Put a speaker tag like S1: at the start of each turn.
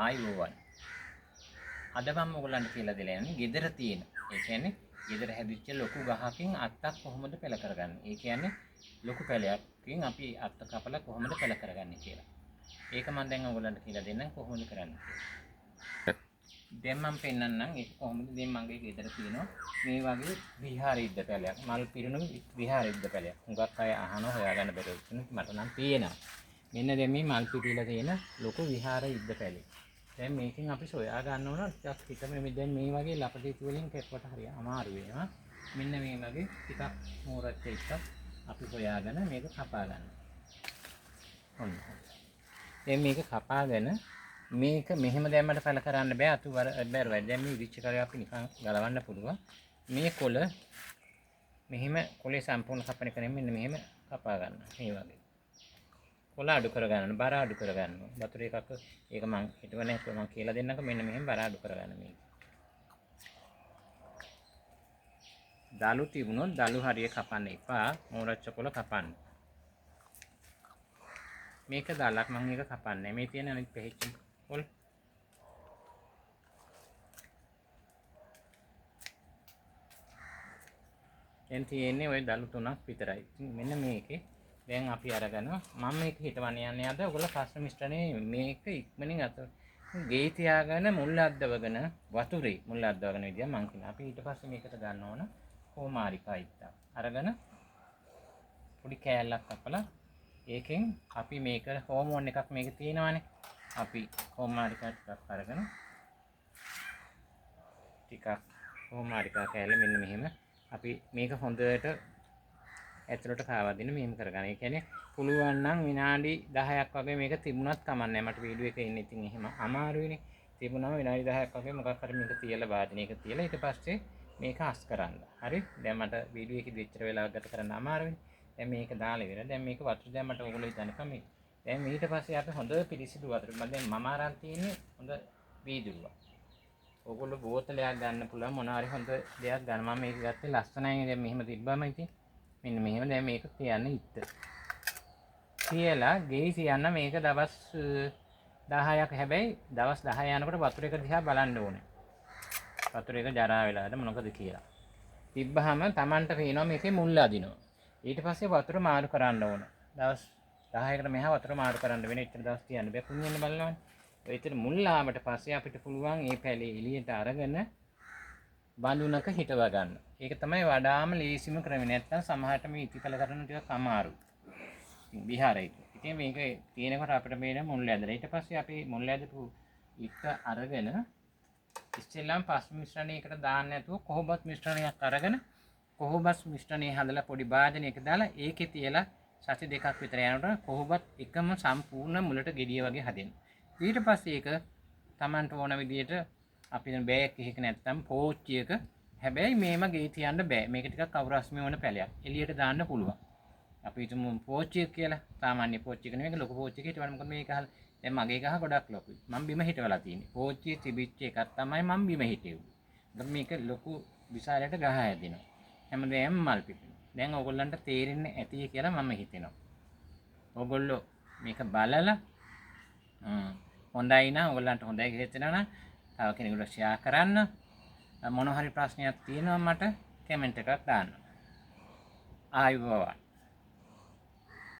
S1: ආයුබෝවන්. අද මම ඔයගොල්ලන්ට කියලා දෙලා යන්නේ ගෙදර තියෙන. ඒ කියන්නේ ගෙදර හැදිච්ච ලොකු ගහකින් අත්තක් කොහොමද පෙළ කරගන්නේ. ඒ කියන්නේ ලොකු පැලයකින් අපි අත්ත කපලා කොහොමද පෙළ කරගන්නේ කියලා. ඒක මම දැන් ඔයගොල්ලන්ට කියලා දෙන්නම් කොහොමද කරන්නේ කියලා. දැන් මම පෙන්නන්නම් ඒක කොහොමද. දැන් මගේ ගෙදර තියෙනවා මේ වගේ විහාරීද්ද පැලයක්. මල් පිරුණු විහාරීද්ද පැලයක්. හුඟක් අය අහනවා හොයාගන්න බැරි වුණත් මට නම් තියෙනවා. මෙන්න දැන් මේ මල් පිපිලා තියෙන ලොකු විහාරීද්ද පැලේ. දැන් මේකෙන් අපි සොයා ගන්න ඕන ටිකක් හිතම මේ දැන් මේ වගේ ලපටිති වලින් කැපුවට හරිය අමාරු වෙනවා. මෙන්න මේ වගේ ටිකක් මෝරච්ච එකක් අපි හොයාගෙන මේක කපා ගන්න. ඔන්න. දැන් මේක කපාගෙන මේක මෙහෙම දැම්මට පළ කරන්න බෑ අතු බැරුවයි. දැන් මේ ඉදිච්ච කරේ අපි නිකන් ගලවන්න පුළුවන්. මේ කොළ මෙහෙම කොළේ සම්පූර්ණ කපන එක නෙමෙයි මෙන්න මෙහෙම කපා ගන්න. මේ වගේ. කොළ අඩු කරගන්න, බර අඩු කරගන්න. වතුර එකක් ඒක මම හිතුව නැහැ මම කියලා දෙන්නක මෙන්න මෙහෙම බර අඩු කරගන්න මේක. දලු තිබුණොත් දලු හරිය කපන්න එපා. මෝරච්ච කොළ කපන්න. මේක දාලක් මම ඒක කපන්නේ. මේ තියෙන අනිත් පෙහිච්ච කොළ. දැන් තියෙන්නේ ওই දලු තුනක් විතරයි. මෙන්න මේකේ දැන් අපි අරගෙන මම මේක හිතවන්න යන්නේ අද ඔයගොල්ලෝ ප්‍රශ්න මිශ්‍රණේ මේක ඉක්මනින් අත ගේ තියාගෙන මුල් අද්දවගෙන වතුරේ මුල් අද්දවගෙන විදිය මම කියනවා. අපි ඊට පස්සේ මේකට ගන්න ඕන කොමාරිකා ඉත්තක්. අරගෙන පොඩි කෑල්ලක් කපලා ඒකෙන් අපි මේක හෝමෝන් එකක් මේක තියෙනවානේ. අපි කොමාරිකා ටිකක් අරගෙන ටිකක් කොමාරිකා කෑල්ල මෙන්න මෙහෙම අපි මේක හොඳට ඇතුළට කාවා දෙන්න මෙහෙම කරගන්න. ඒ කියන්නේ පුළුවන් නම් විනාඩි 10ක් වගේ මේක තිබුණත් කමන්නේ. මට වීඩියෝ එකේ ඉන්න ඉතින් එහෙම අමාරුයිනේ. තිබුණාම විනාඩි 10ක් වගේ මොකක් හරි මේක තියලා වාදනයක තියලා ඊට පස්සේ මේක අස් කරන්න. හරි? දැන් මට වීඩියෝ එකේ දෙච්චර වෙලාවක් ගත කරන්න අමාරුයිනේ. දැන් මේක දාලා ඉවරයි. දැන් මේක වතුර දැම්මට ඔයගොල්ලෝ හිතන්නේ මේ. දැන් ඊට පස්සේ අපි හොඳ පිරිසිදු වතුර. දැන් මම අරන් තියෙන්නේ හොඳ වීදුරුවක්. ඔයගොල්ලෝ බෝතලයක් ගන්න පුළුවන් මොනවා හරි හොඳ දෙයක් ගන්න. මම මේක ගත්තේ ලස්සනයි. දැන් මෙහෙම තිබ්බම ඉතින් මෙන්න මෙහෙම දැන් මේක තියන්න ඉත්ත. තියලා ගෙයි තියන්න මේක දවස් 10ක් හැබැයි දවස් 10 යනකොට වතුර එක දිහා බලන්න ඕනේ. වතුර එක ජරා වෙලාද මොනකද කියලා. තිබ්බහම Tamanට පේනවා මේකේ මුල් අදිනවා. ඊට පස්සේ වතුර මාරු කරන්න ඕන. දවස් 10කට මෙහා වතුර මාරු කරන්න වෙන. ඉතින් දවස් තියන්න බෑ පුණ්‍යන්න බලනවනේ. ඔය ඉතින් මුල් ආවට පස්සේ අපිට පුළුවන් මේ පැලේ එළියට අරගෙන බඳුනක හිටව ගන්න. ඒක තමයි වඩාම ලේසිම ක්‍රමය. නැත්තම් සමහරට මේ ඉතිපල කරන ටිකක් අමාරුයි. ඉතින් විහාරයේ. ඉතින් මේක තියෙනකොට අපිට මේන මුල් ඇදලා. ඊට පස්සේ අපි මුල් ඇදපු ඉක්ක අරගෙන ඉස්සෙල්ලාම පස් මිශ්‍රණයකට දාන්න නැතුව කොහොබත් මිශ්‍රණයක් අරගෙන කොහොබස් මිශ්‍රණය හදලා පොඩි භාජනයක දාලා ඒකේ තියලා සති දෙකක් විතර යනකොට කොහොබත් එකම සම්පූර්ණ මුලට ගෙඩිය වගේ හදෙන්න. ඊට පස්සේ ඒක Tamanට ඕන විදියට අපි දැන් බෑග් එකක නැත්තම් පෝච්චියක හැබැයි මේම ගේ තියන්න බෑ. මේක ටිකක් අවරස්මේ වුණ පැලයක්. එළියට දාන්න පුළුවන්. අපි හිතමු පෝච්චියක් කියලා. සාමාන්‍ය පෝච්චියක නෙමෙයි ලොකු පෝච්චියක හිටවන්න. මොකද මේක දැන් මගේ ගහ ගොඩක් ලොකුයි. මම බිම හිටවලා තියෙන්නේ. පෝච්චියේ තිබිච්ච එකක් තමයි මම බිම හිටෙව්වේ. දැන් මේක ලොකු විශාලයට ගහ හැදෙනවා. හැමදේම මල් පිපෙනවා. දැන් ඕගොල්ලන්ට තේරෙන්නේ ඇති කියලා මම හිතනවා. ඕගොල්ලෝ මේක බලලා හොඳයි නම් ඕගොල්ලන්ට හොඳයි කියලා හිතෙනවා නම් තව කෙනෙකුට ෂෙයා කරන්න. මොන හරි ප්‍රශ්නයක් තියෙනවා මට කමෙන්ට් එකක් දාන්න. ආයුබෝවන්.